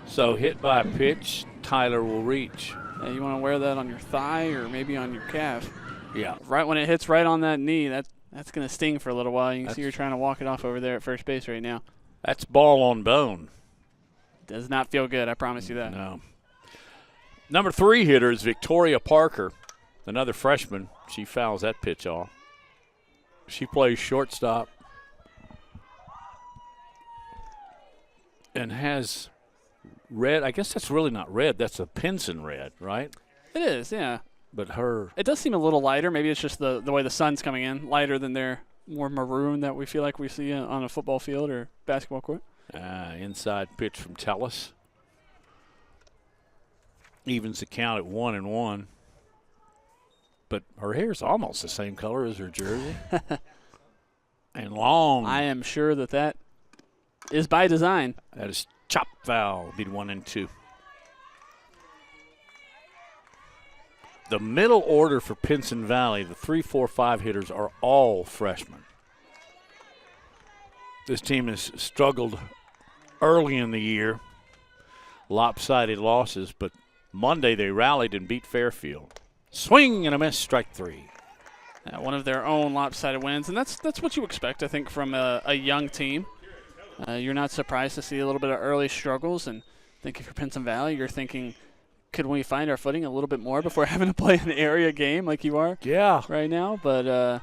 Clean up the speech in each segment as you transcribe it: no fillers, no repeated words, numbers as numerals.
So hit by a pitch, Tyler will reach. You want to wear that on your thigh or maybe on your calf. Yeah. Right when it hits right on that knee, that's going to sting for a little while. You can see you're trying to walk it off over there at first base right now. That's ball on bone. Does not feel good, I promise you that. No. Number 3 hitter is Victoria Parker, another freshman. She fouls that pitch off. She plays shortstop and has red. I guess that's really not red. That's a Pinson red, right? It is, yeah. But it does seem a little lighter. Maybe it's just the way the sun's coming in, lighter than their more maroon that we feel like we see on a football field or basketball court. Inside pitch from Tellis. Evens the count at 1-1. But her hair's almost the same color as her jersey. And long. I am sure that is by design. That is chop foul. Be 1-2. The middle order for Pinson Valley, the 3, 4, 5 hitters are all freshmen. This team has struggled early in the year, lopsided losses, but Monday they rallied and beat Fairfield. Swing and a miss, strike 3. One of their own lopsided wins, and that's what you expect, I think, from a young team. You're not surprised to see a little bit of early struggles, and I think if you're Pinson Valley, you're thinking, could we find our footing a little bit more before having to play an area game like you are right now? But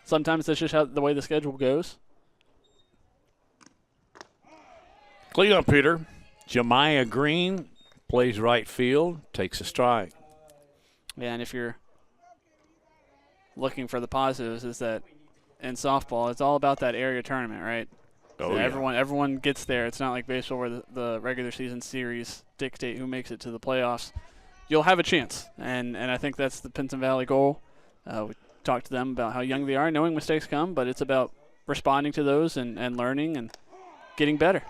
sometimes that's just the way the schedule goes. Cleanup hitter, Jemiah Green, plays right field, takes a strike. Yeah, and if you're looking for the positives, is that in softball, it's all about that area tournament, right? Oh, so yeah. Everyone gets there. It's not like baseball where the regular season series dictate who makes it to the playoffs. You'll have a chance, and I think that's the Pinson Valley goal. We talked to them about how young they are, knowing mistakes come, but it's about responding to those and learning and getting better.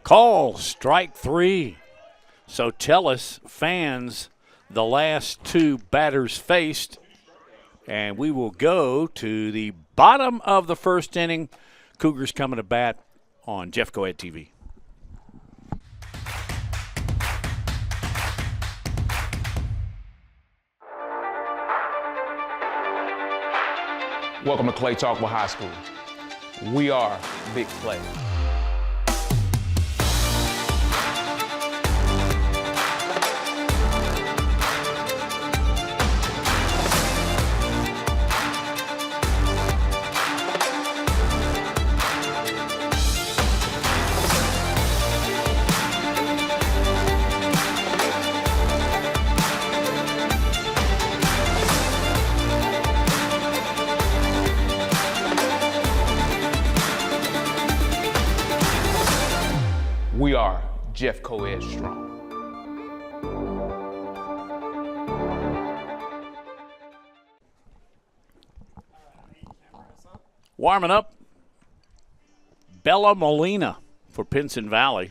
Call, strike 3. So Tellis fans the last 2 batters faced, and we will go to the bottom of the first inning. Cougars coming to bat on Jeff Coed TV. Welcome to Chalkville High School. We are Big Play. We are Jeff Coed Strong. Warming up, Bella Molina for Pinson Valley.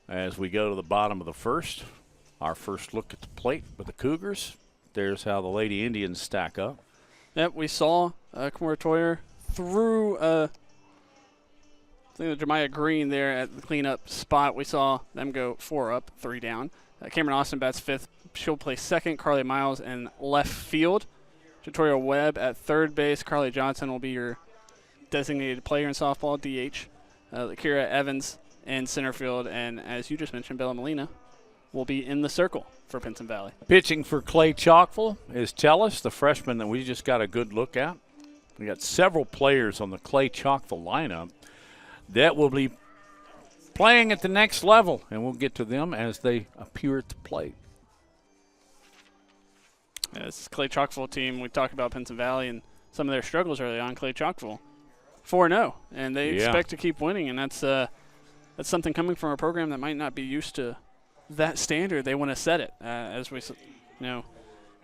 As we go to the bottom of the first, our first look at the plate with the Cougars. There's how the Lady Indians stack up. Yep, we saw Kimura Toyer through Jemiah Green there at the cleanup spot. We saw them go 4 up, 3 down. Cameron Austin bats 5th. She'll play 2nd. Carly Miles in left field. Victoria Webb at 3rd base. Carly Johnson will be your designated player in softball, DH. Kira Evans in center field. And as you just mentioned, Bella Molina will be in the circle for Pinson Valley. Pitching for Clay Chalkville is Tellis, the freshman that we just got a good look at. We got several players on the Clay Chalkville lineup that will be playing at the next level, and we'll get to them as they appear at the plate. Yeah, this is Clay Chalkville team. We talked about Pinson Valley and some of their struggles early on. Clay Chalkville 4-0, and they expect to keep winning, and that's something coming from a program that might not be used to that standard. They want to set it. As we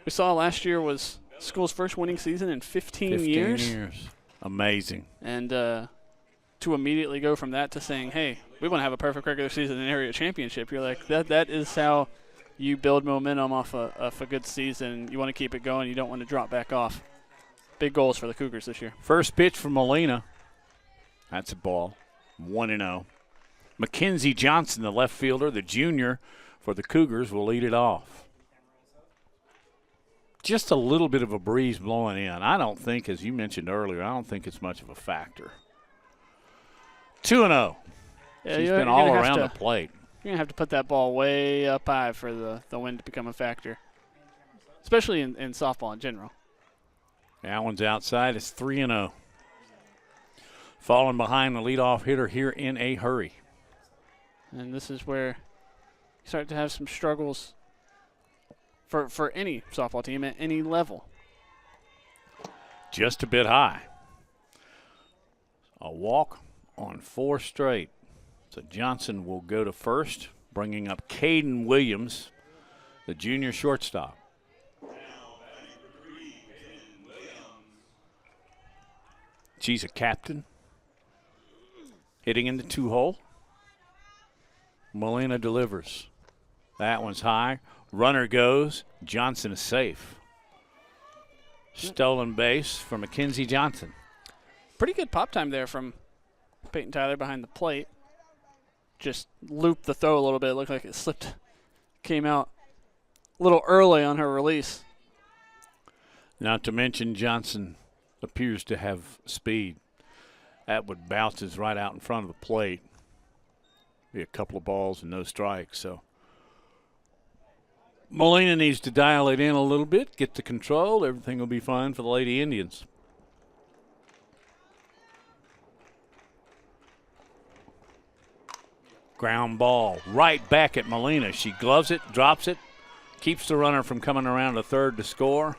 saw last year was school's first winning season in 15 years. Amazing. And to immediately go from that to saying, hey, we want to have a perfect regular season and area championship, you're like, that is how you build momentum off a good season. You want to keep it going. You don't want to drop back off. Big goals for the Cougars this year. First pitch from Molina. That's a ball. 1-0. Mackenzie Johnson, the left fielder, the junior for the Cougars, will lead it off. Just a little bit of a breeze blowing in. I don't think, as you mentioned earlier, I don't think it's much of a factor. 2-0. Yeah, She's been all around the plate. You're going to have to put that ball way up high for the wind to become a factor, especially in softball in general. That one's outside. It's 3-0. Falling behind the leadoff hitter here in a hurry. And this is where you start to have some struggles for any softball team at any level. Just a bit high. A walk on 4 straight. So Johnson will go to first, bringing up Caden Williams, the junior shortstop. She's a captain. Hitting in the 2-hole. Molina delivers. That one's high. Runner goes. Johnson is safe. Stolen base for Mackenzie Johnson. Pretty good pop time there from Peyton Tyler behind the plate. Just looped the throw a little bit. It looked like it slipped. Came out a little early on her release. Not to mention Johnson appears to have speed. That would bounces right out in front of the plate. Be a couple of balls and no strikes. So Molina needs to dial it in a little bit, get the control. Everything will be fine for the Lady Indians. Ground ball right back at Molina. She gloves it, drops it, keeps the runner from coming around to third to score.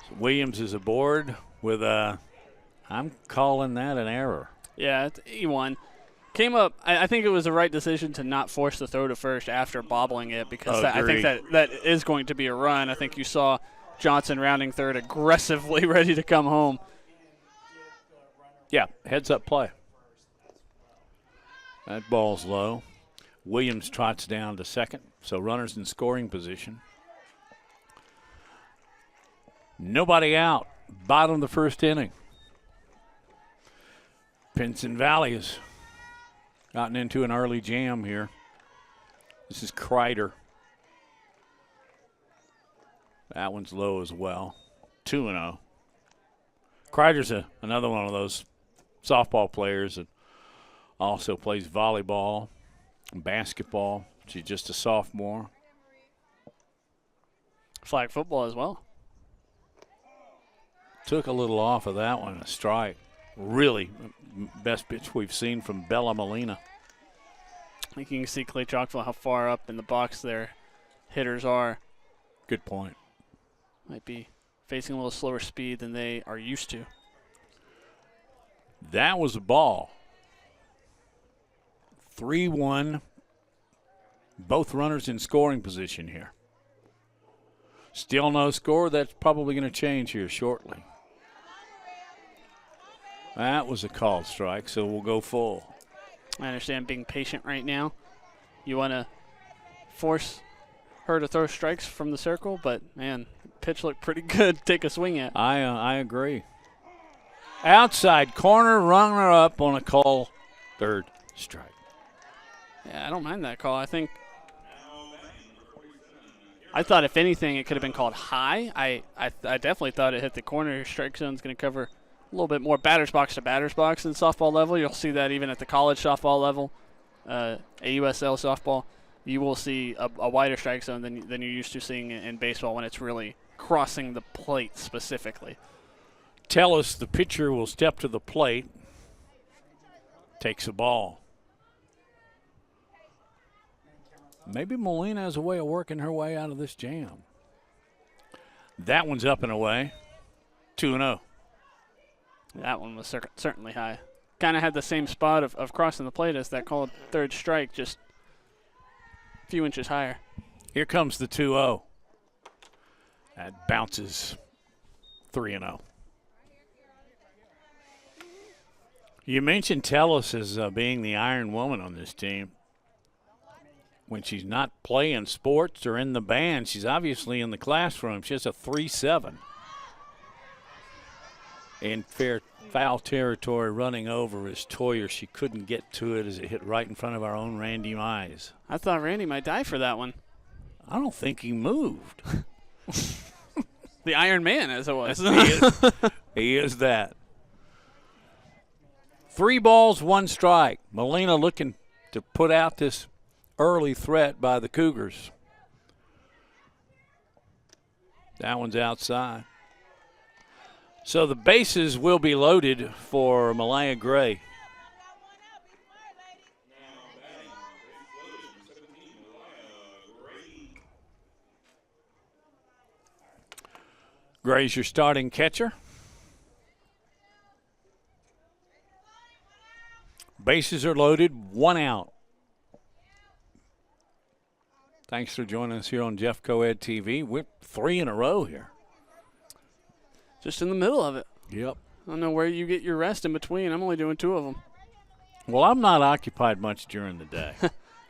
So Williams is aboard with a, I'm calling that an error. Yeah, it's E1. Came up, I think it was the right decision to not force the throw to first after bobbling it, because I think that is going to be a run. I think you saw Johnson rounding third aggressively ready to come home. Yeah, heads up play. That ball's low. Williams trots down to second, so runners in scoring position. Nobody out. Bottom of the first inning. Pinson Valley has gotten into an early jam here. This is Kreider. That one's low as well. 2-0. Kreider's another one of those softball players that also plays volleyball and basketball. She's just a sophomore. Flag football as well. Took a little off of that one, a strike. Really best pitch we've seen from Bella Molina. I think you can see Clay Chalkville how far up in the box their hitters are. Good point. Might be facing a little slower speed than they are used to. That was a ball. 3-1. Both runners in scoring position here. Still no score. That's probably going to change here shortly. That was a called strike, so we'll go full. I understand being patient right now. You want to force her to throw strikes from the circle, but, man, pitch looked pretty good to take a swing at. I agree. Outside corner, runner up on a call, third strike. Yeah, I don't mind that call. I thought if anything it could have been called high. I definitely thought it hit the corner. Strike zone's going to cover a little bit more batter's box to batter's box in softball level. You'll see that even at the college softball level, AUSL softball. you will see a wider strike zone than you're used to seeing in baseball when it's really crossing the plate specifically. Tellis, the pitcher, will step to the plate, takes the ball. Maybe Molina has a way of working her way out of this jam. That one's up and away. 2-0. That one was certainly high. Kind of had the same spot of crossing the plate as that called third strike, just a few inches higher. Here comes the 2-0. That bounces 3-0. You mentioned Tellis as being the iron woman on this team. When she's not playing sports or in the band, she's obviously in the classroom. She has a 3.7. In foul territory, running over is Toyer. She couldn't get to it as it hit right in front of our own Randy Mize. I thought Randy might die for that one. I don't think he moved. The Iron Man, as it was. He is that. 3 balls, 1 strike. Molina looking to put out this early threat by the Cougars. That one's outside. So the bases will be loaded for Malaya Gray. Gray's your starting catcher. Bases are loaded, 1 out. Thanks for joining us here on Jeff Coed TV. We're 3 in a row here. Just in the middle of it. Yep. I don't know where you get your rest in between. I'm only doing 2 of them. Well, I'm not occupied much during the day.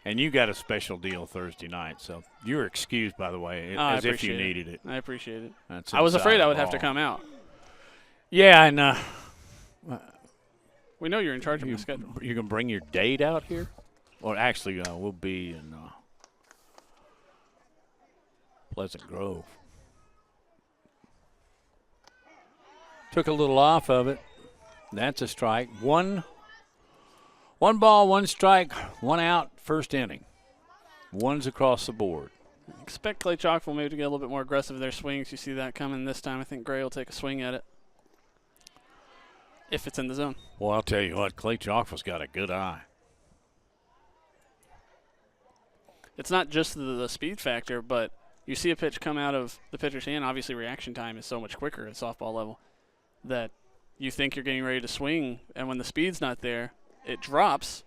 And you got a special deal Thursday night, so you're excused, by the way, as if you needed it. I appreciate it. That's I was afraid I would ball. have to come out. Yeah, and we know you're in charge of the schedule. You can bring your date out here? Or actually, we'll be in Pleasant Grove. Took a little off of it. That's a strike. One ball, 1 strike, 1 out, first inning. 1's across the board. Expect Clay Chalkville maybe to get a little bit more aggressive with their swings. You see that coming this time. I think Gray will take a swing at it if it's in the zone. Well, I'll tell you what, Clay Chalkville's got a good eye. It's not just the speed factor, but you see a pitch come out of the pitcher's hand. Obviously, reaction time is so much quicker at softball level that you think you're getting ready to swing, and when the speed's not there, it drops.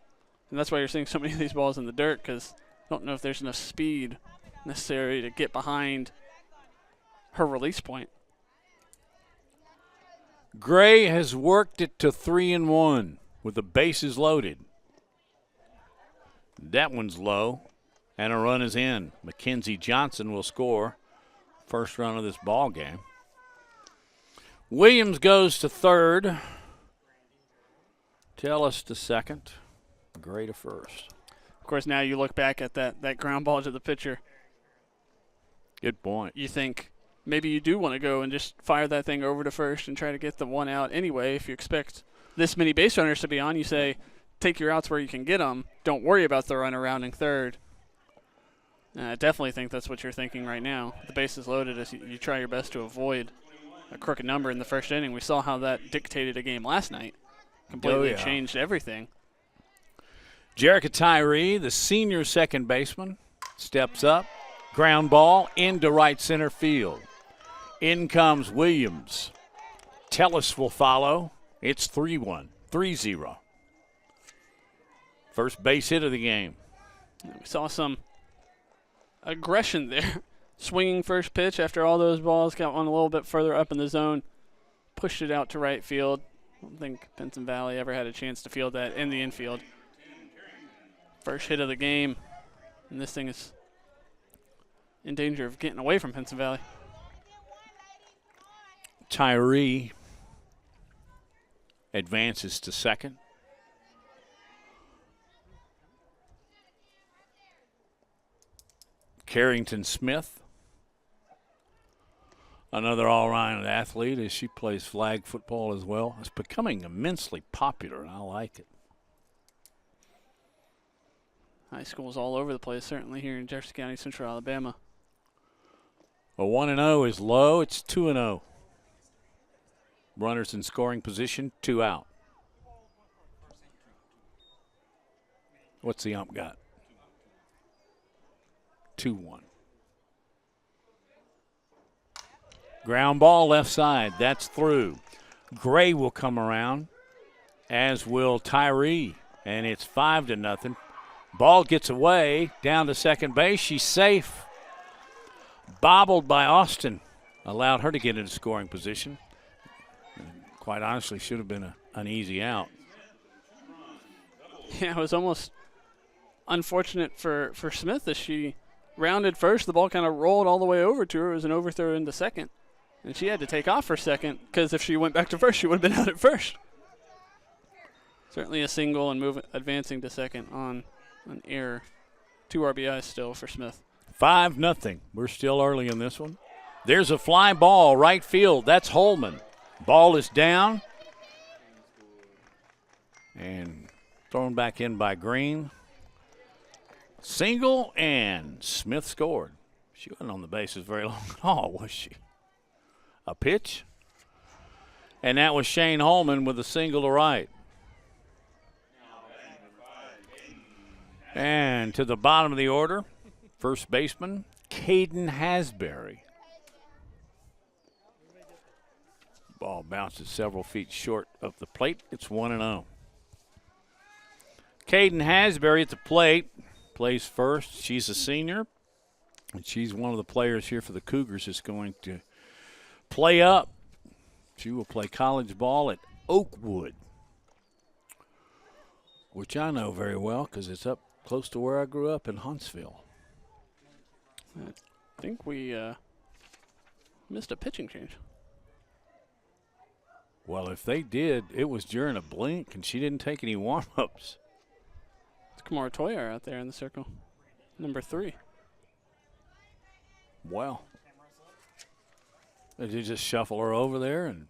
And that's why you're seeing so many of these balls in the dirt, because I don't know if there's enough speed necessary to get behind her release point. Gray has worked it to 3-1 with the bases loaded. That one's low, and a run is in. Mackenzie Johnson will score first run of this ball game. Williams goes to third. Tellis to second. Gray to first. Of course, now you look back at that ground ball to the pitcher. Good point. You think maybe you do want to go and just fire that thing over to first and try to get the 1 out anyway. If you expect this many base runners to be on, you say take your outs where you can get them. Don't worry about the run rounding third. I definitely think that's what you're thinking right now. The bases loaded as you try your best to avoid a crooked number in the first inning. We saw how that dictated a game last night. Completely changed everything. Jerica Tyree, the senior second baseman, steps up. Ground ball into right center field. In comes Williams. Tellis will follow. It's 3-1, 3-0. First base hit of the game. We saw some aggression there. Swinging first pitch after all those balls, got one a little bit further up in the zone, pushed it out to right field. I don't think Pinson Valley ever had a chance to field that in the infield. First hit of the game, and this thing is in danger of getting away from Pinson Valley. Tyree advances to second. Carrington Smith, another all-around athlete as she plays flag football as well. It's becoming immensely popular, and I like it. high schools all over the place, certainly here in Jefferson County, Central Alabama. A 1-0 is low. It's 2-0. Runners in scoring position, 2 out. What's the ump got? 2-1. Ground ball left side. That's through. Gray will come around, as will Tyree, and it's 5-0. Ball gets away down to second base. She's safe. Bobbled by Austin. Allowed her to get into scoring position. Quite honestly, should have been an easy out. Yeah, it was almost unfortunate for Smith as she rounded first. The ball kind of rolled all the way over to her. It was an overthrow into second. And she had to take off for second because if she went back to first, she would have been out at first. Certainly a single and advancing to second on an error. 2 RBIs still for Smith. 5-0. We're still early in this one. There's a fly ball, right field. That's Holman. Ball is down. And thrown back in by Green. Single, and Smith scored. She wasn't on the bases very long at all, was she? A pitch. And that was Shane Holman with a single to right. And to the bottom of the order, first baseman, Caden Hasbury. Ball bounces several feet short of the plate. It's 1-0. Caden Hasbury at the plate, plays first. She's a senior, and she's one of the players here for the Cougars that's going to play up. She will play college ball at Oakwood, which I know very well because it's up close to where I grew up in Huntsville. I think we missed a pitching change. Well, if they did, it was during a blink, and she didn't take any warm-ups. It's Kamara Toyer out there in the circle, number 3. Well, did you just shuffle her over there and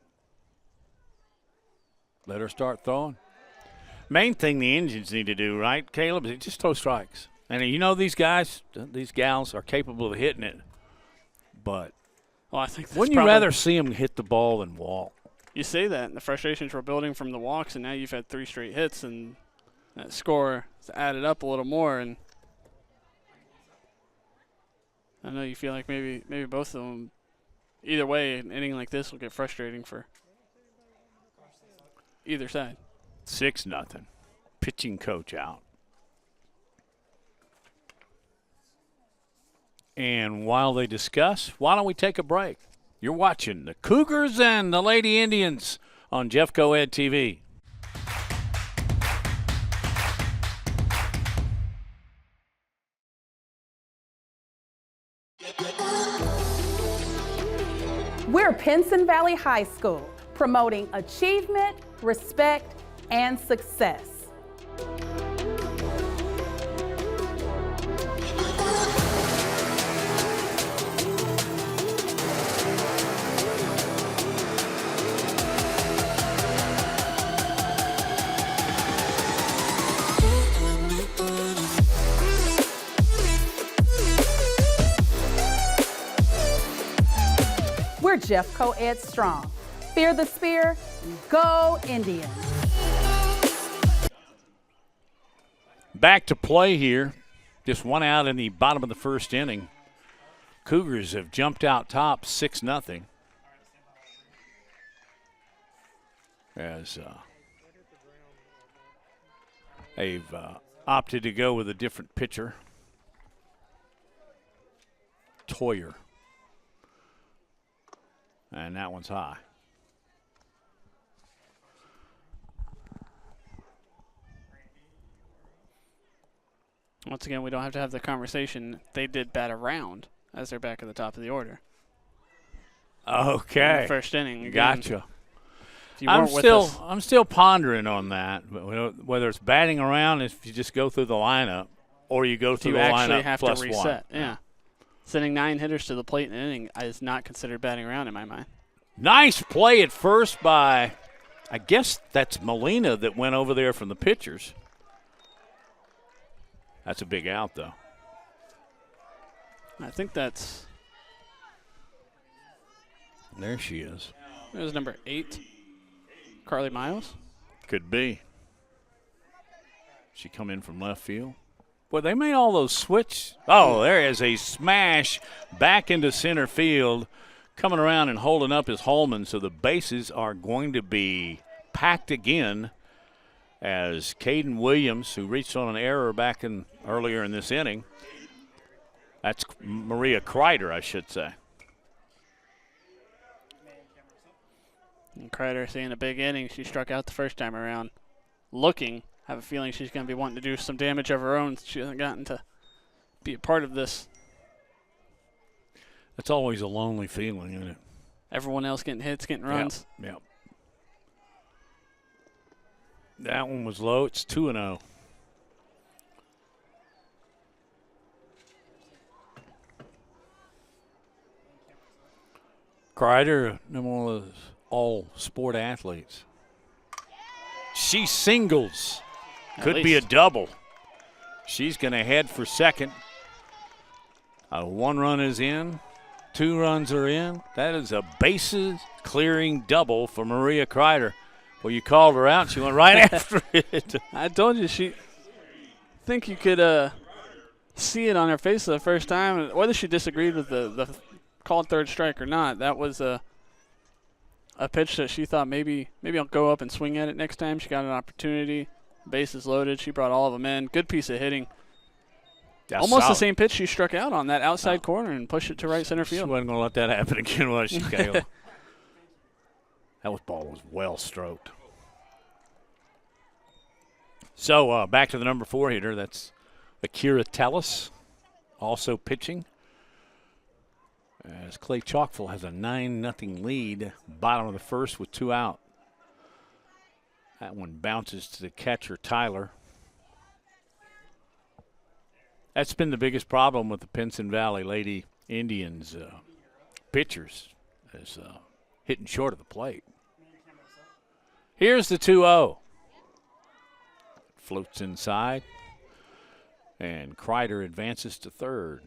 let her start throwing? Main thing the Indians need to do, right, Caleb, is just throw strikes. And you know these guys, these gals are capable of hitting it. But well, I think that's wouldn't you rather see them hit the ball than walk? You say that, and the frustrations were building from the walks, and now you've had 3 straight hits, and that score has added up a little more. And I know you feel like maybe both of them, either way, an inning like this will get frustrating for either side. 6-0. Pitching coach out. And while they discuss, why don't we take a break? You're watching the Cougars and the Lady Indians on Jeff Coed TV. We're Pinson Valley High School, promoting achievement, respect, and success. We're Jeff Coed strong. Fear the spear, go Indians. Back to play here. Just 1 out in the bottom of the first inning. Cougars have jumped out top 6-0. As they've opted to go with a different pitcher. Toyer. And that one's high. Once again, we don't have to have the conversation. They did bat around as they're back at the top of the order. Okay. In the first inning. Again, Gotcha. if you weren't with us, I'm still pondering on that. But whether it's batting around, if you just go through the lineup, or you go through you the actually lineup have plus to reset. one. Yeah. Sending 9 hitters to the plate in an inning is not considered batting around in my mind. Nice play at first by, I guess that's Molina that went over there from the pitchers. That's a big out, though. I think that's. There she is. It was number 8, Carly Miles. Could be. She come in from left field. Well, they made all those switch. Oh, there is a smash back into center field. Coming around and holding up is Holman, so the bases are going to be packed again as Caden Williams, who reached on an error back earlier in this inning. That's Maria Kreider, I should say. And Kreider seeing a big inning. She struck out the first time around. Looking, have a feeling she's going to be wanting to do some damage of her own. She hasn't gotten to be a part of this. It's always a lonely feeling, isn't it? Everyone else getting hits, getting runs. Yep. That one was low. It's 2-0. Kreider, number one of those all-sport athletes. She singles. Could be a double. She's going to head for second. One run is in. 2 runs are in. That is a bases-clearing double for Maria Kreider. Well, you called her out. She went right after it. I told you, she think you could see it on her face the first time. Whether she disagreed with the called third strike or not, that was a pitch that she thought maybe I'll go up and swing at it next time. She got an opportunity. Bases loaded. She brought all of them in. Good piece of hitting. That's almost solid. the same pitch she struck out on that outside corner and pushed it to right center field. She wasn't going to let that happen again, was she, Kayla? That ball was well stroked. So back to the number 4 hitter. That's Akira Tellis, also pitching. As Clay Chalkville has a 9-0 lead, bottom of the first with 2 out. That one bounces to the catcher, Tyler. That's been the biggest problem with the Pinson Valley Lady Indians pitchers, is hitting short of the plate. Here's the 2-0. Floats inside, and Kreider advances to third.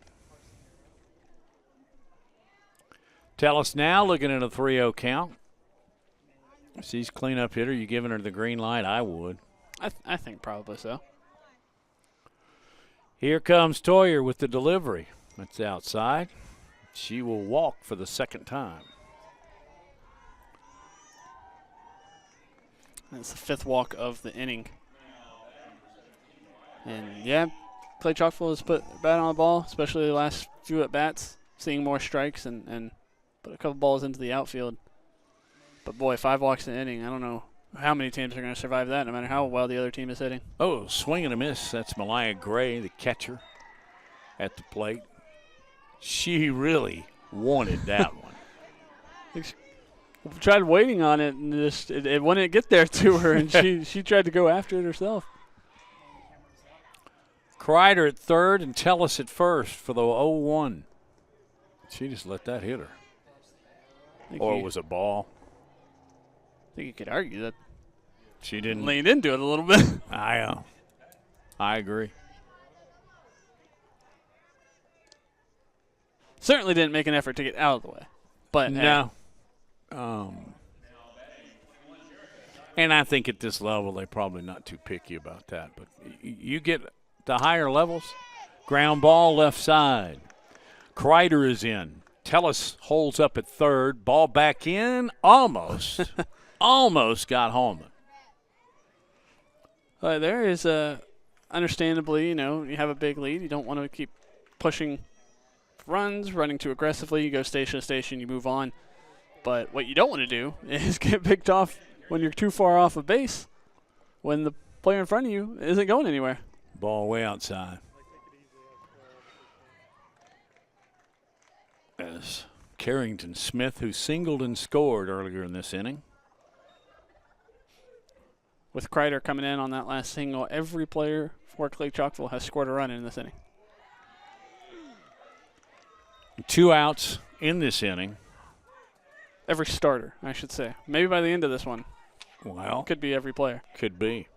Tellis now looking at a 3-0 count. She's cleanup hitter. You giving her the green light? I would. I think probably so. Here comes Toyer with the delivery. That's outside. She will walk for the second time. That's the 5th walk of the inning. And, yeah, Clay Chalkville has put a bat on the ball, especially the last few at-bats, seeing more strikes and put a couple balls into the outfield. But, boy, 5 walks in the inning, I don't know how many teams are going to survive that, no matter how well the other team is hitting. Oh, swing and a miss. That's Malaya Gray, the catcher, at the plate. She really wanted that one. Tried waiting on it, and it wouldn't get there to her, and she tried to go after it herself. Kreider at third and Tellis at first for the 0-1. She just let that hit her. Or it was a ball. I think you could argue that she didn't lean into it a little bit. I agree. Certainly didn't make an effort to get out of the way. But no. And I think at this level they're probably not too picky about that. But you get the higher levels, ground ball left side. Kreider is in. Tellis holds up at third. Ball back in. Almost. Almost got Holman. There is understandably, you have a big lead. You don't want to keep pushing runs, running too aggressively. You go station to station, you move on. But what you don't want to do is get picked off when you're too far off of base, when the player in front of you isn't going anywhere. Ball way outside. As Carrington Smith, who singled and scored earlier in this inning. With Kreider coming in on that last single, every player for Clay Chalkville has scored a run in this inning. 2 outs in this inning. Every starter, I should say. Maybe by the end of this one. Well, could be every player. Could be.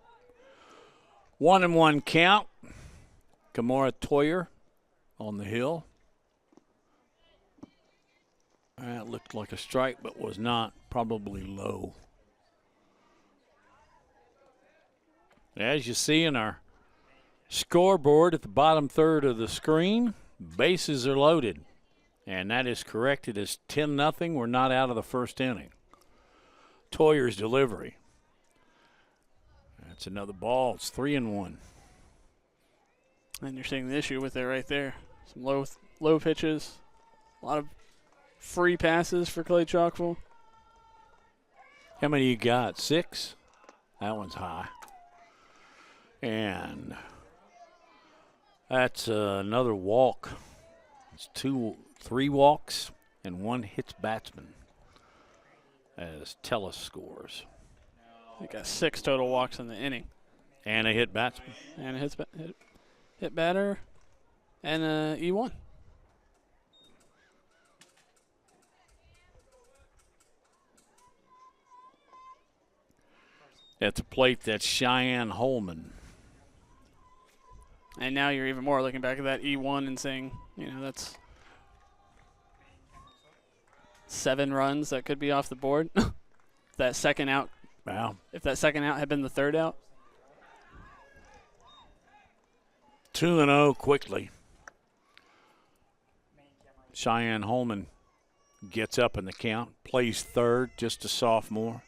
1-1 count. Kimura Toyer on the hill. That looked like a strike, but was not, probably low. As you see in our scoreboard at the bottom third of the screen, bases are loaded. And that is corrected as 10-0. We're not out of the first inning. Toyer's delivery. That's another ball. It's 3-1. And you're seeing the issue with it right there. Some low pitches, a lot of free passes for Clay Chalkville. How many you got? 6? That one's high. And that's another walk. It's 3 walks and 1 hits batsman as Tellis scores. He got 6 total walks in the inning. And a hit batsman. And a hit batter and a E1. At the plate, that's Cheyenne Holman. And now you're even more looking back at that E1 and saying, that's 7 runs that could be off the board. That second out. Wow. If that second out had been the third out. 2-0 quickly. Cheyenne Holman gets up in the count, plays third, just a sophomore.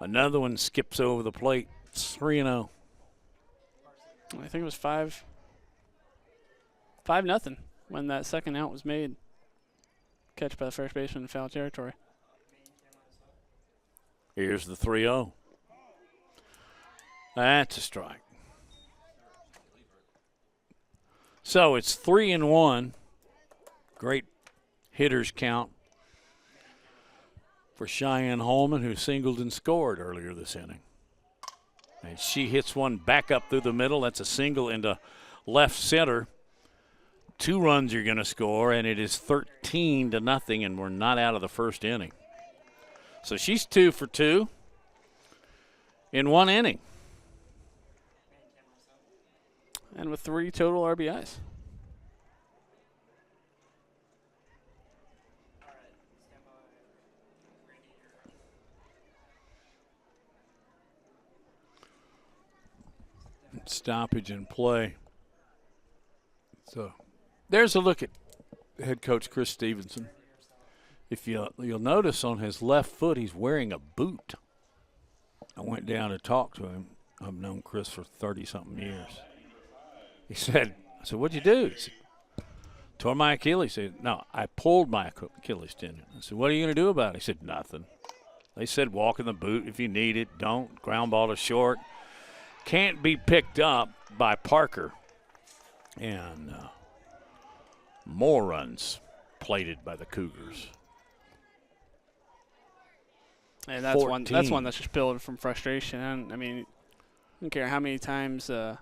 Another one skips over the plate. It's 3-0. I think it was 5-0 when that second out was made. Catch by the first baseman in foul territory. Here's the 3-0. That's a strike. So it's 3-1. Great hitters count for Cheyenne Holman, who singled and scored earlier this inning. And she hits one back up through the middle. That's a single into left center. 2 runs you're going to score, and it is 13-0, and we're not out of the first inning. So she's 2 for 2 in 1 inning. And with 3 total RBIs. Stoppage in play. So there's a look at head coach Chris Stevenson. If you'll notice on his left foot, he's wearing a boot. I went down to talk to him. I've known Chris for 30-something years. He said, I said, what'd you do? He said, tore my Achilles. He said, no, I pulled my Achilles tendon. I said, what are you going to do about it? He said, nothing. They said walk in the boot if you need it. Don't. Ground ball to short. Can't be picked up by Parker. And more runs plated by the Cougars. And that's 14. one that's just built from frustration. And I mean, I don't care how many times, how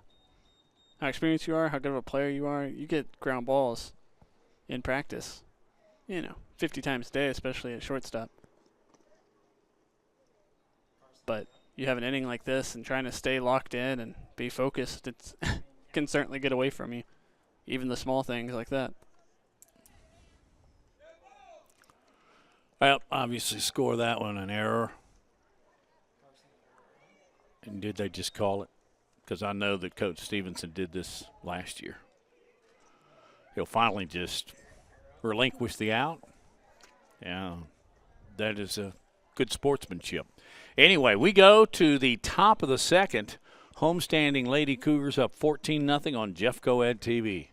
experienced you are, how good of a player you are, you get ground balls in practice, 50 times a day, especially at shortstop. But you have an inning like this and trying to stay locked in and be focused, it can certainly get away from you, even the small things like that. Well, obviously score that one an error. And did they just call it? Because I know that Coach Stevenson did this last year. He'll finally just relinquish the out. Yeah, that is a good sportsmanship. Anyway, we go to the top of the second. Homestanding Lady Cougars up 14-0 on Jeffco Ed TV.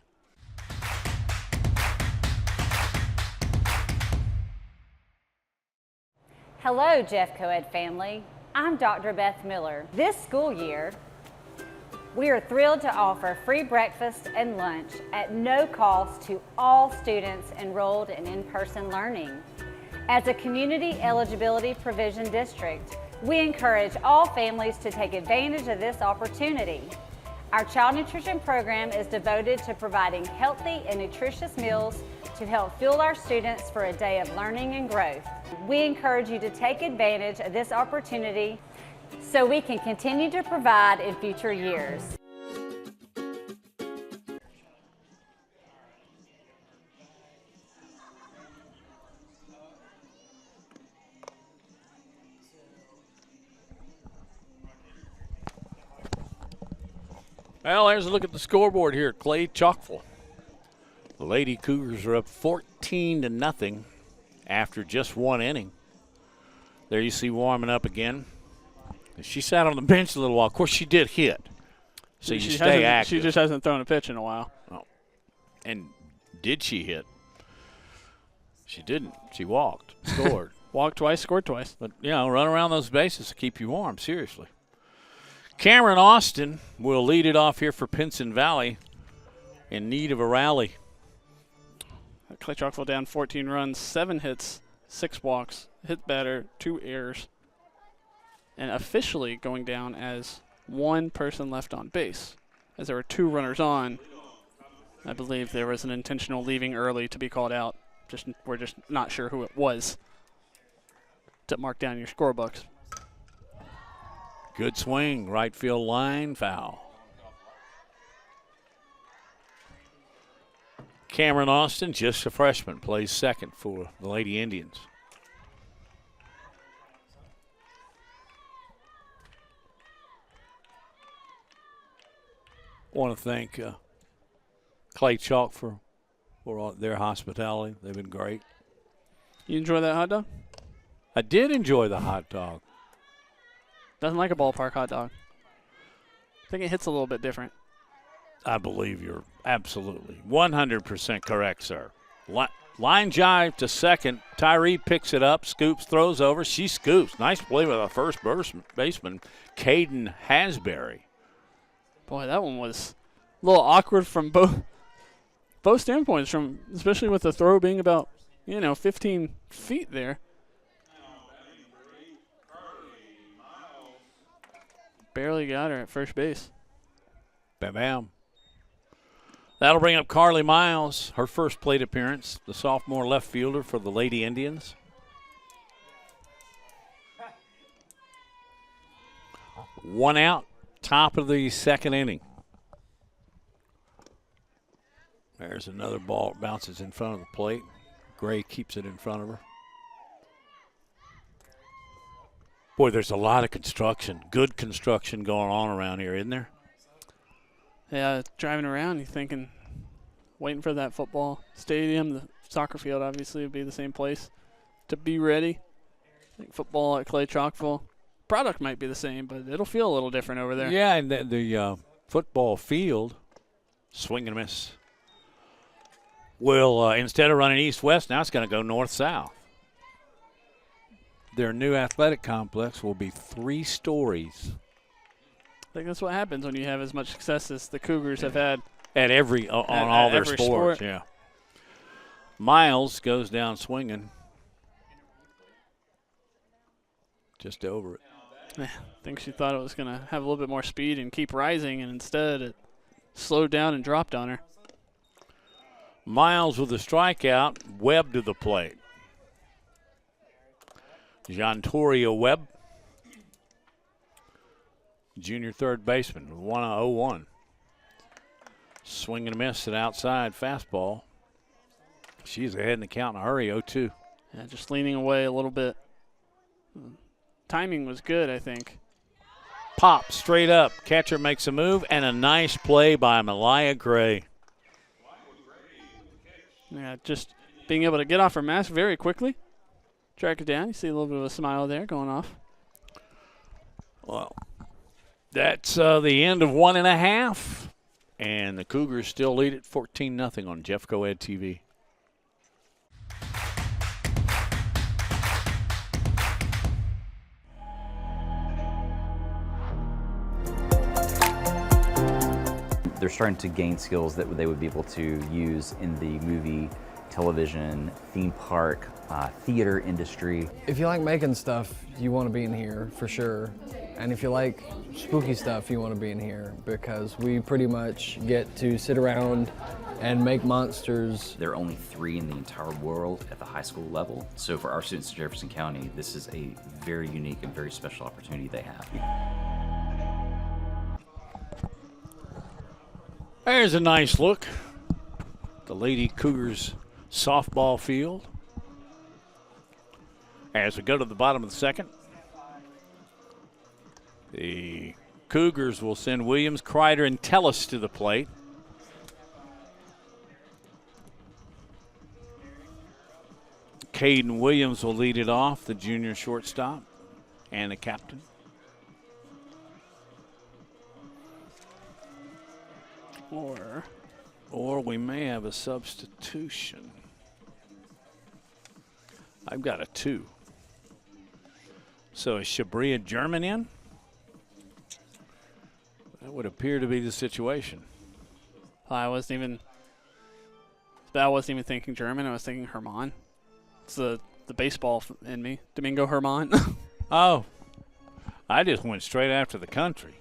Hello, Jeff Coed family. I'm Dr. Beth Miller. This school year, we are thrilled to offer free breakfast and lunch at no cost to all students enrolled in in-person learning. As a community eligibility provision district, we encourage all families to take advantage of this opportunity. Our child nutrition program is devoted to providing healthy and nutritious meals to help fuel our students for a day of learning and growth. We encourage you to take advantage of this opportunity so we can continue to provide in future years. Well, there's a look at the scoreboard here at Clay Chalkville. The Lady Cougars are up 14-0 after just one inning. There you see warming up again. She sat on the bench a little while. Of course, she did hit, so you stay active. She just hasn't thrown a pitch in a while. Oh. And did she hit? She didn't. She walked, scored. Walked twice, scored twice. But, run around those bases to keep you warm, seriously. Cameron Austin will lead it off here for Pinson Valley in need of a rally. Clay Chalkville down 14 runs, 7 hits, 6 walks, hit batter, 2 errors, and officially going down as 1 person left on base. As there were 2 runners on, I believe there was an intentional leaving early to be called out. We're just not sure who it was to mark down your scorebooks. Good swing, right field line, foul. Cameron Austin, just a freshman, plays second for the Lady Indians. Want to thank Clay Chalk for their hospitality. They've been great. You enjoy that hot dog? I did enjoy the hot dog. Doesn't like a ballpark hot dog. I think it hits a little bit different. I believe you're absolutely 100% correct, sir. Line jive to second. Tyree picks it up, scoops, throws over. She scoops. Nice play with our first baseman, Caden Hasbury. Boy, that one was a little awkward from both standpoints, especially with the throw being about 15 feet there. Barely got her at first base. Bam, bam. That'll bring up Carly Miles, her first plate appearance, the sophomore left fielder for the Lady Indians. One out, top of the second inning. There's another ball, bounces in front of the plate. Gray keeps it in front of her. Boy, there's a lot of construction, good construction going on around here, isn't there? Yeah, driving around, you're thinking, waiting for that football stadium. The soccer field obviously would be the same place to be ready. I think football at Clay Chalkville, product might be the same, but it'll feel a little different over there. Yeah, and the football field, swing and a miss, will, instead of running east-west, now it's going to go north-south. Their new athletic complex will be 3 stories. I think that's what happens when you have as much success as the Cougars have had at all their sports. Yeah. Miles goes down swinging, just over it. I think she thought it was going to have a little bit more speed and keep rising, and instead it slowed down and dropped on her. Miles with a strikeout, Webb to the plate. Jontoria Webb, junior third baseman, 1-0-1. Swing and a miss at outside fastball. She's ahead in the count in a hurry, 0-2. Yeah, just leaning away a little bit. Timing was good, I think. Pop straight up. Catcher makes a move, and a nice play by Malaya Gray. Yeah, just being able to get off her mask very quickly. Track it down. You see a little bit of a smile there going off. Well, that's the end of 1.5. And the Cougars still lead it 14-0 on Jeff Coed TV. they're starting to gain skills that they would be able to use in the movie, television, theme park, theater industry. If you like making stuff, you want to be in here for sure. And if you like spooky stuff, you want to be in here because we pretty much get to sit around and make monsters. There are only 3 in the entire world at the high school level. So for our students in Jefferson County, this is a very unique and very special opportunity they have. There's a nice look. The Lady Cougars softball field. As we go to the bottom of the second, the Cougars will send Williams, Kreider, and Tellis to the plate. Caden Williams will lead it off, the junior shortstop and the captain. Or we may have a substitution. I've got a 2. So is Shabria German in? That would appear to be the situation. I wasn't even thinking German. I was thinking Herman. It's the baseball in me. Domingo Herman. Oh, I just went straight after the country.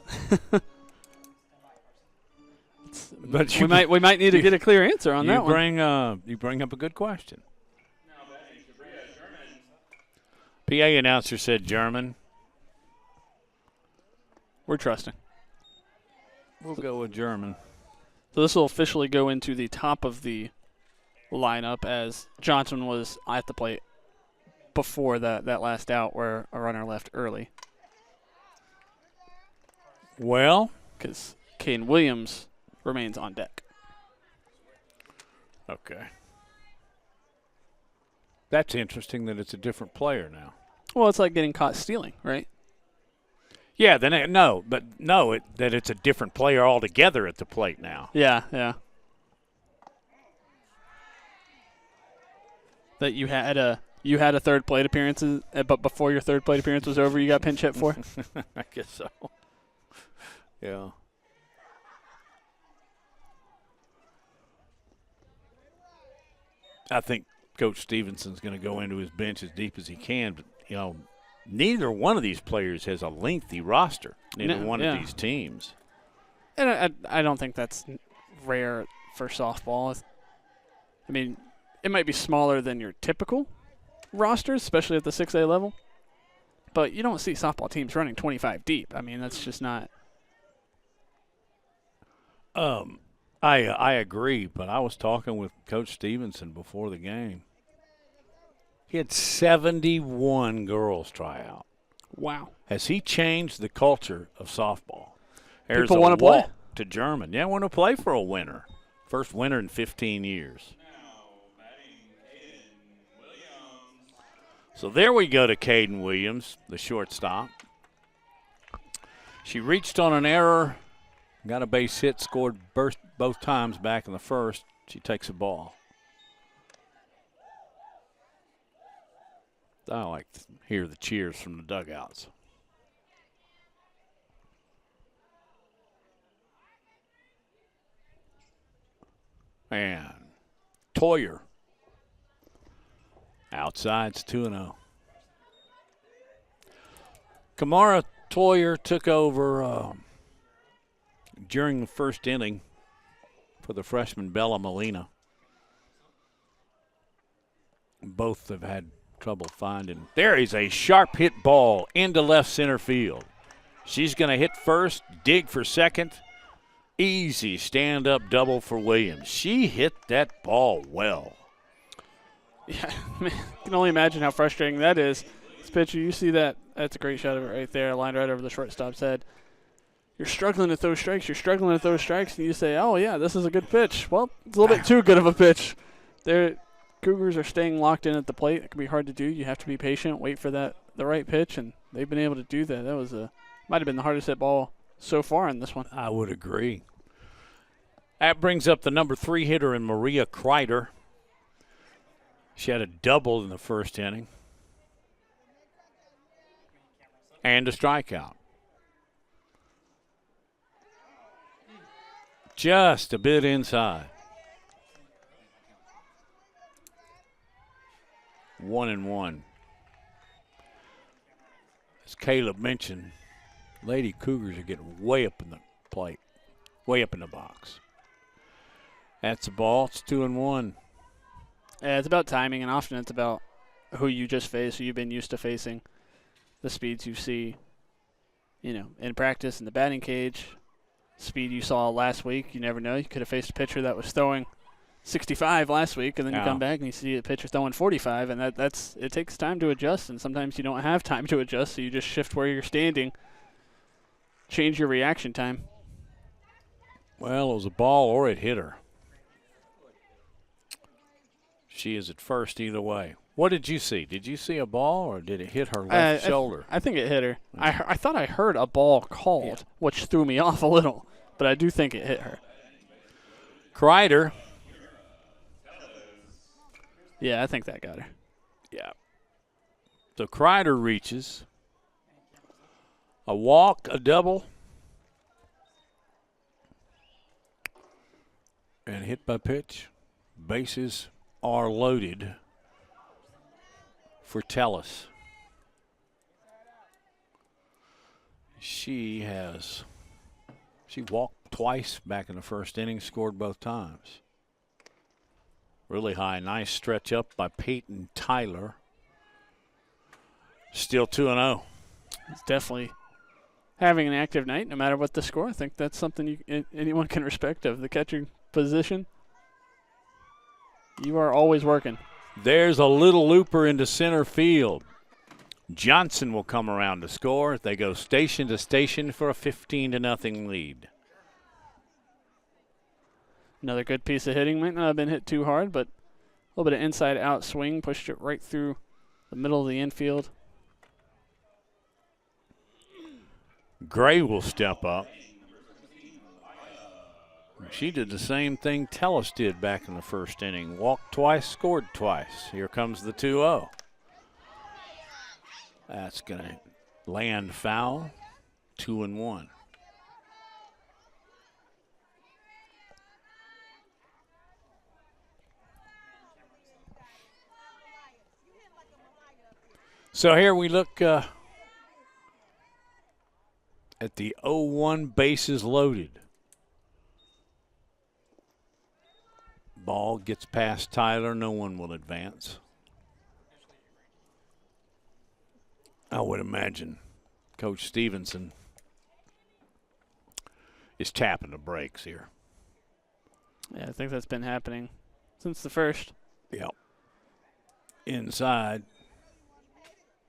But we might need to get a clear answer on that one. You bring up a good question. PA announcer said German. We're trusting. We'll go with German. So this will officially go into the top of the lineup as Johnson was at the plate before that last out where a runner left early. Well, because Caden Williams remains on deck. Okay. That's interesting that it's a different player now. Well, it's like getting caught stealing, right? Yeah, that it's a different player altogether at the plate now. Yeah. That you had a third plate appearance, but before your third plate appearance was over, you got pinch hit for? I guess so. Yeah. I think Coach Stevenson's going to go into his bench as deep as he can, but neither one of these players has a lengthy roster. Neither one of these teams. And I don't think that's rare for softball. I mean, it might be smaller than your typical rosters, especially at the 6A level. But you don't see softball teams running 25 deep. I mean, that's just not. I agree, but I was talking with Coach Stevenson before the game. He had 71 girls try out. Wow. Has he changed the culture of softball? There's People want to play to German. Yeah, want to play for a winner. First winner in 15 years. So there we go to Caden Williams, the shortstop. She reached on an error, got a base hit, scored both times back in the first. She takes a ball. I like to hear the cheers from the dugouts. And Toyer. Outside's 2-0. Kamara Toyer took over during the first inning for the freshman Bella Molina. Both have had trouble finding. There is a sharp hit ball into left center field. She's going to hit first, dig for second. Easy stand-up double for Williams. She hit that ball well. Yeah, man, I can only imagine how frustrating that is. This pitcher, you see that. That's a great shot of it right there, lined right over the shortstop's head. You're struggling to throw strikes. And you say, oh, yeah, this is a good pitch. Well, it's a little bit too good of a pitch. Cougars are staying locked in at the plate. It can be hard to do. You have to be patient, wait for the right pitch, and they've been able to do that. That might have been the hardest hit ball so far in this one. I would agree. That brings up the number 3 hitter in Maria Kreider. She had a double in the first inning. And a strikeout. just a bit inside. 1-1. As Caleb mentioned, Lady Cougars are getting way up in the plate, way up in the box. That's the ball. It's 2-1. Yeah, it's about timing, and often it's about who you just face, who you've been used to facing, the speeds you see, in practice in the batting cage, speed you saw last week. You never know. You could have faced a pitcher that was throwing 65 last week, and then you come back and you see a pitcher throwing 45, and it takes time to adjust, and sometimes you don't have time to adjust, so you just shift where you're standing, change your reaction time. Well, it was a ball or it hit her. She is at first either way. What did you see? Did you see a ball, or did it hit her left shoulder? I think it hit her. I thought I heard a ball called, which threw me off a little, but I do think it hit her. Kreider. Yeah, I think that got her. Yeah. So Kreider reaches. A walk, a double. And hit by pitch. Bases are loaded for Tellis. She walked twice back in the first inning, scored both times. Really high, nice stretch up by Peyton Tyler. Still 2-0. It's definitely having an active night, no matter what the score. I think that's something anyone can respect of the catching position. You are always working. There's a little looper into center field. Johnson will come around to score. They go station to station for a 15-0 lead. Another good piece of hitting. Might not have been hit too hard, but a little bit of inside-out swing. Pushed it right through the middle of the infield. Gray will step up. She did the same thing Tellis did back in the first inning. Walked twice, scored twice. Here comes the 2-0. That's going to land foul. 2-1. So here we look at the 0-1 bases loaded. Ball gets past Tyler. No one will advance. I would imagine Coach Stevenson is tapping the brakes here. Yeah, I think that's been happening since the first. Yep. Inside.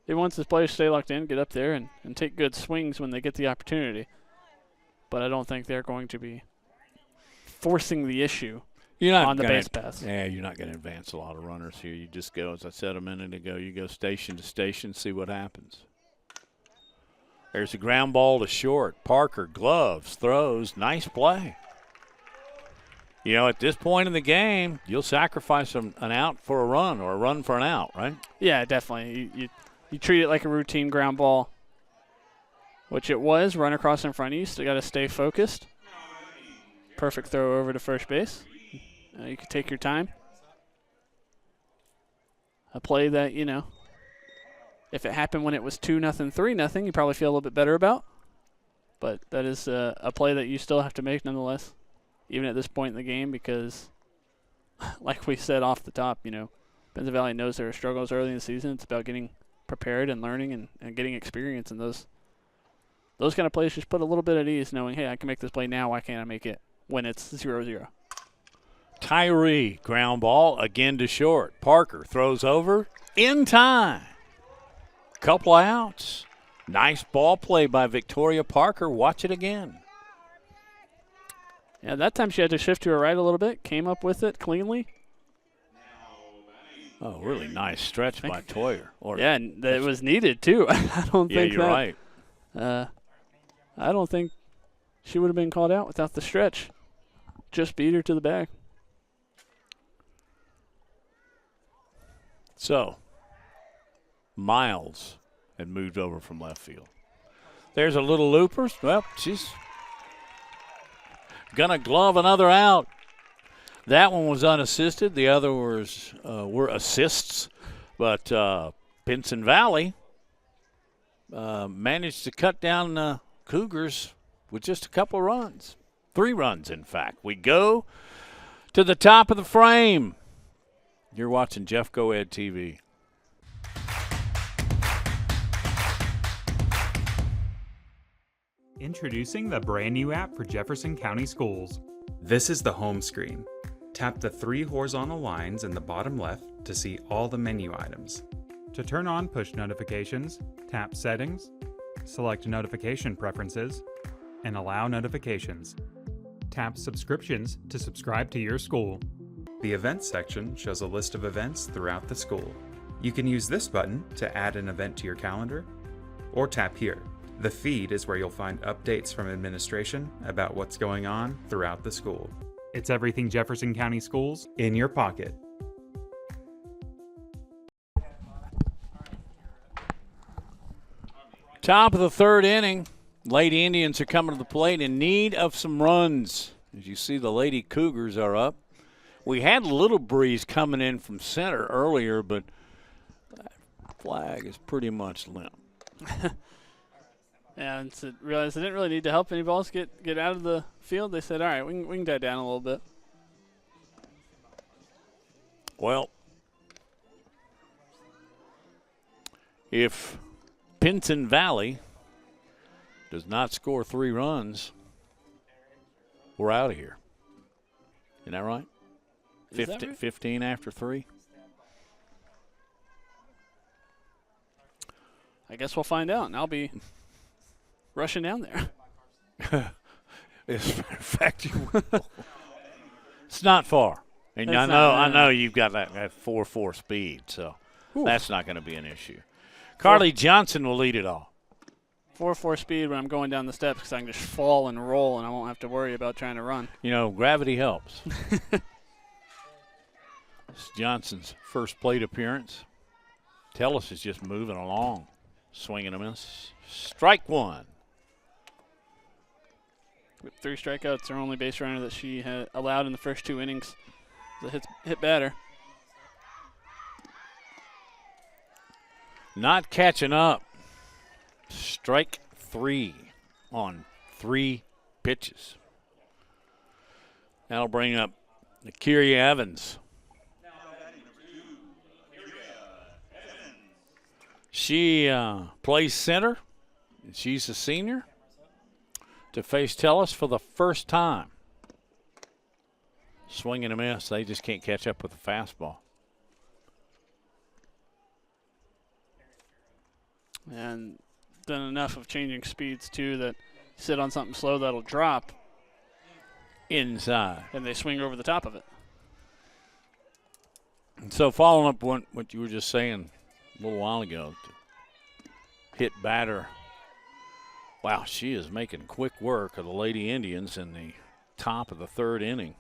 He wants his players to stay locked in, get up there, and take good swings when they get the opportunity. But I don't think they're going to be forcing the issue on the base paths. Yeah, you're not going to advance a lot of runners here. You just go, as I said a minute ago, you go station to station, see what happens. There's a ground ball to short. Parker gloves, throws, nice play. At this point in the game, you'll sacrifice an out for a run or a run for an out, right? Yeah, definitely. You treat it like a routine ground ball, which it was. Run across in front of you, still got to stay focused. Perfect throw over to first base. You can take your time. A play that, if it happened when it was 2-0, 3-0, you probably feel a little bit better about. But that is a play that you still have to make nonetheless, even at this point in the game, because, like we said off the top, Pinson Valley knows there are struggles early in the season. It's about getting prepared and learning and getting experience, and those kind of plays just put a little bit at ease, knowing, hey, I can make this play now. Why can't I make it when it's 0-0? Tyree, ground ball, again to short. Parker throws over in time. Couple outs. Nice ball play by Victoria Parker. Watch it again. Yeah, that time she had to shift to her right a little bit. Came up with it cleanly. Oh, really nice stretch by Toyer. Yeah, and it was needed, too. I don't think you're right. I don't think she would have been called out without the stretch. Just beat her to the bag. So, Miles had moved over from left field. There's a little looper. Well, gonna glove another out. That one was unassisted. The other were assists. But Pinson Valley managed to cut down the Cougars with just a couple of runs. 3 runs, in fact. We go to the top of the frame. You're watching Jeff Coed TV. Introducing the brand new app for Jefferson County Schools. This is the home screen. Tap the 3 horizontal lines in the bottom left to see all the menu items. To turn on push notifications, tap Settings, select Notification Preferences, and allow notifications. Tap Subscriptions to subscribe to your school. The Events section shows a list of events throughout the school. You can use this button to add an event to your calendar, or tap here. The feed is where you'll find updates from administration about what's going on throughout the school. It's everything Jefferson County Schools In your pocket. Top of the 3rd inning. Lady Indians are coming to the plate in need of some runs. As you see, the Lady Cougars are up. We had a little breeze coming in from center earlier, but that flag is pretty much limp. Yeah, and to realize they didn't really need to help any balls get out of the field. They said, all right, we can die down a little bit. Well, if Pinson Valley does not score 3 runs, we're out of here. Isn't that right? Is that right? 15 after 3. I guess we'll find out, and I'll be rushing down there. As a matter of fact, you will. It's not far. And It's I know you've got that 4.4 speed, so that's not going to be an issue. Carly Johnson will lead it all. 4.4 speed when I'm going down the steps because I can just fall and roll, and I won't have to worry about trying to run. You know, gravity helps. It's Johnson's first plate appearance. Tellis is just moving along. Swing and a miss. Strike 1. With 3 strikeouts, her only base runner that she had allowed in the first 2 innings. The hit batter. Not catching up. Strike 3 on 3 pitches. That'll bring up Kyria Evans. She plays center, and she's a senior, to face Tellis for the first time. Swing and a miss. They just can't catch up with the fastball. And done enough of changing speeds, too, that sit on something slow that'll drop. Inside. And they swing over the top of it. And so following up what you were just saying a little while ago, hit batter. Wow, she is making quick work of the Lady Indians in the top of the 3rd inning.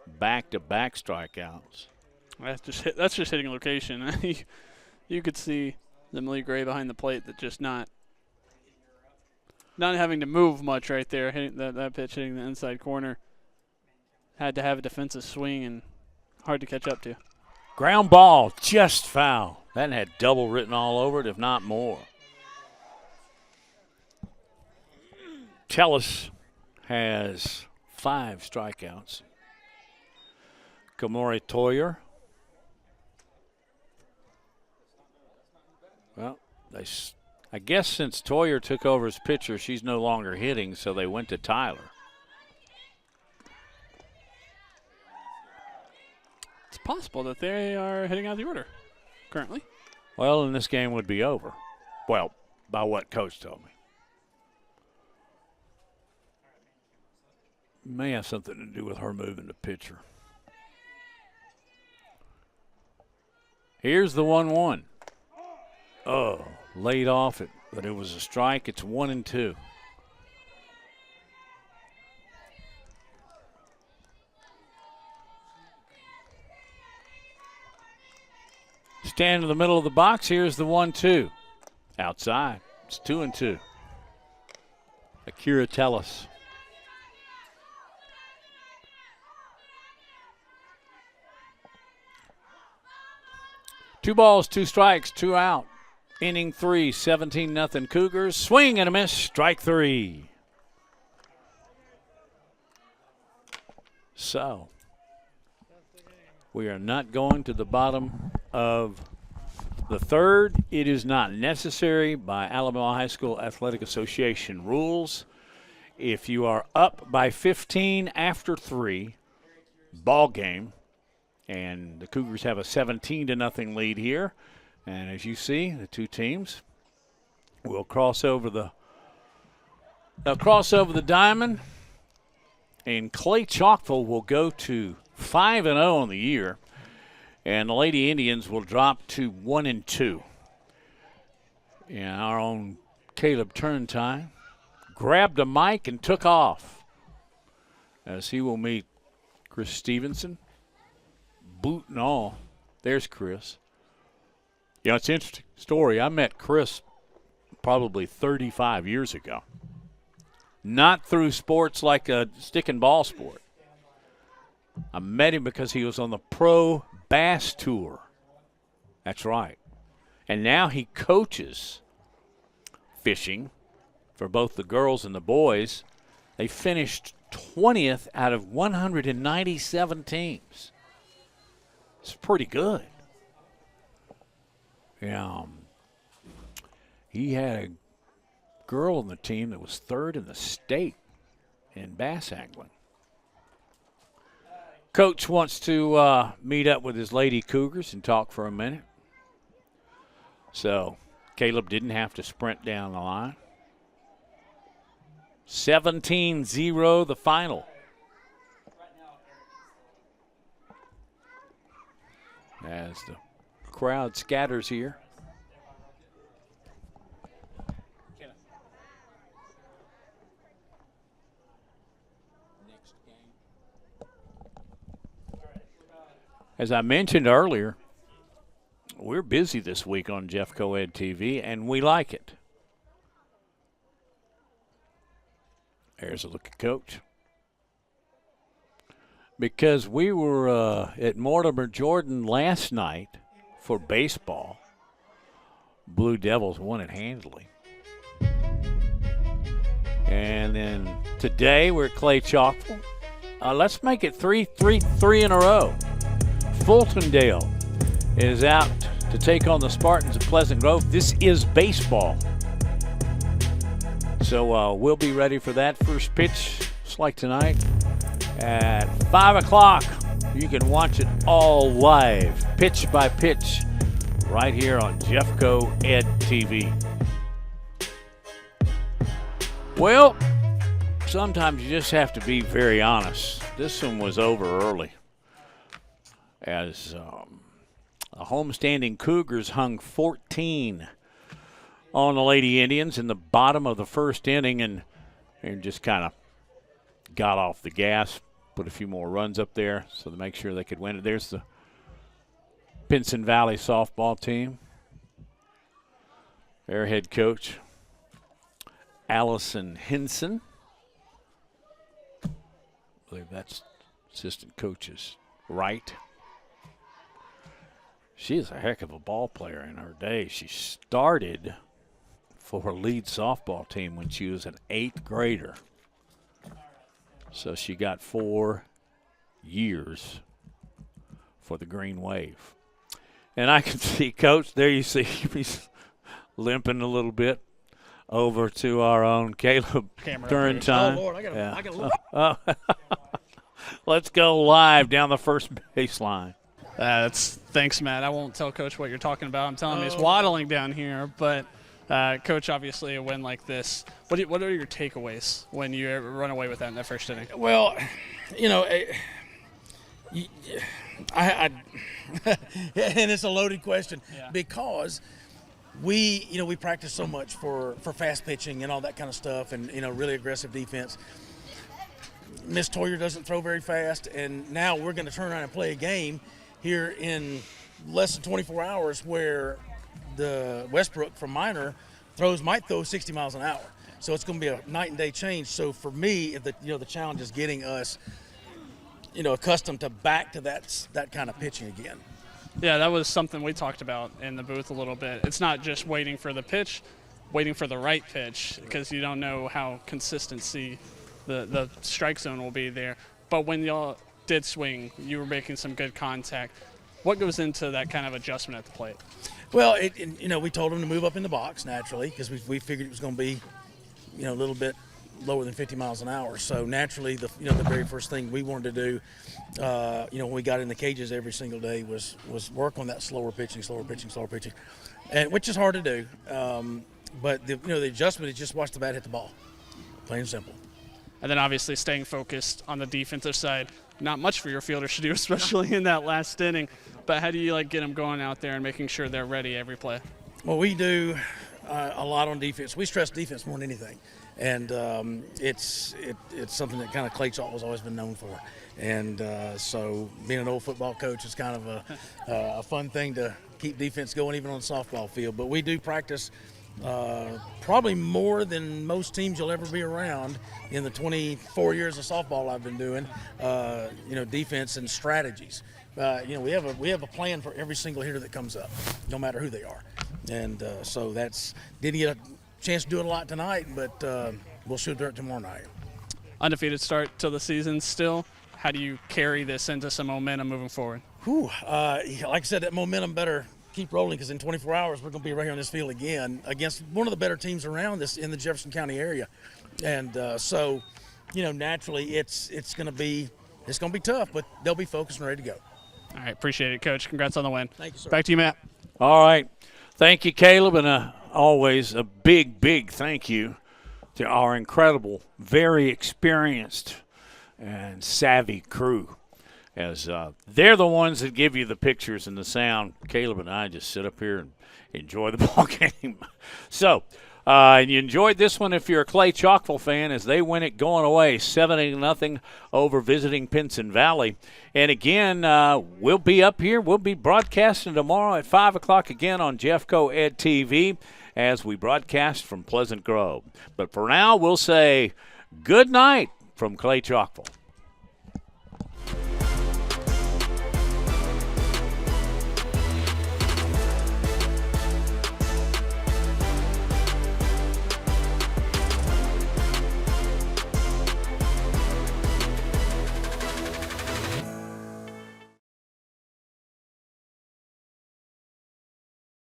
Back-to-back strikeouts. That's just hitting location. You could see Emily Gray behind the plate that just not having to move much right there. Hitting that pitch hitting the inside corner. Had to have a defensive swing and hard to catch up to. Ground ball, just foul. That had double written all over it, if not more. Tellis has 5 strikeouts. Kamori Toyer. Well, I guess since Toyer took over as pitcher, she's no longer hitting, so they went to Tyler. It's possible that they are hitting out of the order currently. Well, and this game would be over. Well, by what Coach told me. May have something to do with her moving to pitcher. Here's the 1-1. Oh, laid off it, but it was a strike. It's 1-2. Stand in the middle of the box. Here's the 1-2. Outside. It's 2-2. Akira Tellis. 2 balls, 2 strikes, 2 out. Inning 3, 17-0 Cougars. Swing and a miss, strike 3. So, we are not going to the bottom of the third. It is not necessary by Alabama High School Athletic Association rules. If you are up by 15 after 3, ball game, and the Cougars have a 17-0 lead here. And as you see, the two teams will cross over the diamond, and Clay Chalkville will go to 5-0 on the year, and the Lady Indians will drop to 1-2. And our own Caleb Turntime grabbed a mic and took off, as he will meet Chris Stevenson, boot and all. There's Chris. You know, it's an interesting story. I met Chris probably 35 years ago. Not through sports like a stick and ball sport. I met him because he was on the Pro Bass Tour. That's right. And now he coaches fishing for both the girls and the boys. They finished 20th out of 197 teams. It's pretty good. Yeah. He had a girl on the team that was 3rd in the state in bass angling. Coach wants to meet up with his Lady Cougars and talk for a minute. So Caleb didn't have to sprint down the line. 17-0 the final. As the crowd scatters here. As I mentioned earlier, we're busy this week on Jeff Coed TV, and we like it. There's a look at Coach. Because we were at Mortimer Jordan last night for baseball. Blue Devils won it handily. And then today we're at Clay Chalkville. Let's make it three in a row. Fultondale is out to take on the Spartans of Pleasant Grove. This is baseball. So we'll be ready for that first pitch, just like tonight, at 5 o'clock. You can watch it all live, pitch by pitch, right here on Jeffco Ed TV. Well, sometimes you just have to be very honest. This one was over early, as the homestanding Cougars hung 14 on the Lady Indians in the bottom of the first inning, and just kind of got off the gas, put a few more runs up there so to make sure they could win it. There's the Pinson Valley softball team. Their head coach, Allison Hinson. I believe that's assistant coach's right. She is a heck of a ball player in her day. She started for her lead softball team when she was an 8th grader. So she got 4 years for the Green Wave. And I can see, Coach, there you see he's limping a little bit over to our own Caleb Turntime. Oh, Lord, I gotta look. Let's go live down the first baseline. Thanks, Matt. I won't tell Coach what you're talking about. I'm telling him he's waddling down here. But, Coach, obviously a win like this, what are your takeaways when you run away with that in that first inning? Well, you know, I and it's a loaded question because we practice so much for fast pitching and all that kind of stuff, and really aggressive defense. Miss Toyer doesn't throw very fast, and now we're going to turn around and play a game here in less than 24 hours where the Westbrook from Minor might throw 60 miles an hour. So it's going to be a night and day change. So for me, the challenge is getting us, accustomed to back to that kind of pitching again. Yeah, that was something we talked about in the booth a little bit. It's not just waiting for the pitch, waiting for the right pitch, because you don't know how consistency the strike zone will be there. But when y'all did swing, you were making some good contact. What goes into that kind of adjustment at the plate? Well, we told him to move up in the box naturally because we figured it was going to be, a little bit lower than 50 miles an hour. So naturally, the very first thing we wanted to do, when we got in the cages every single day was work on that slower pitching, and which is hard to do. But the adjustment is just watch the bat hit the ball, plain and simple. And then obviously staying focused on the defensive side. Not much for your fielders to do, especially in that last inning. But how do you get them going out there and making sure they're ready every play? Well, we do a lot on defense. We stress defense more than anything, and it's something that kind of Clay Chalkville has always been known for. And so being an old football coach is kind of a fun thing to keep defense going even on the softball field. But we do practice probably more than most teams you'll ever be around in the 24 years of softball I've been doing, defense and strategies. We have a plan for every single hitter that comes up, no matter who they are. And so didn't get a chance to do it a lot tonight, but we'll shoot dirt tomorrow night. Undefeated start to the season still. How do you carry this into some momentum moving forward? Like I said, that momentum better keep rolling because in 24 hours we're going to be right here on this field again against one of the better teams around this in the Jefferson County area. And so, naturally it's going to be tough, but they'll be focused and ready to go. All right, appreciate it, Coach. Congrats on the win. Thank you, sir. Back to you, Matt. All right. Thank you, Caleb, and always a big, big thank you to our incredible, very experienced and savvy crew, as they're the ones that give you the pictures and the sound. Caleb and I just sit up here and enjoy the ball game. So, you enjoyed this one if you're a Clay Chalkville fan, as they win it going away 7-0 over visiting Pinson Valley. And again, we'll be up here. We'll be broadcasting tomorrow at 5 o'clock again on Jeffco Ed TV as we broadcast from Pleasant Grove. But for now, we'll say good night from Clay Chalkville.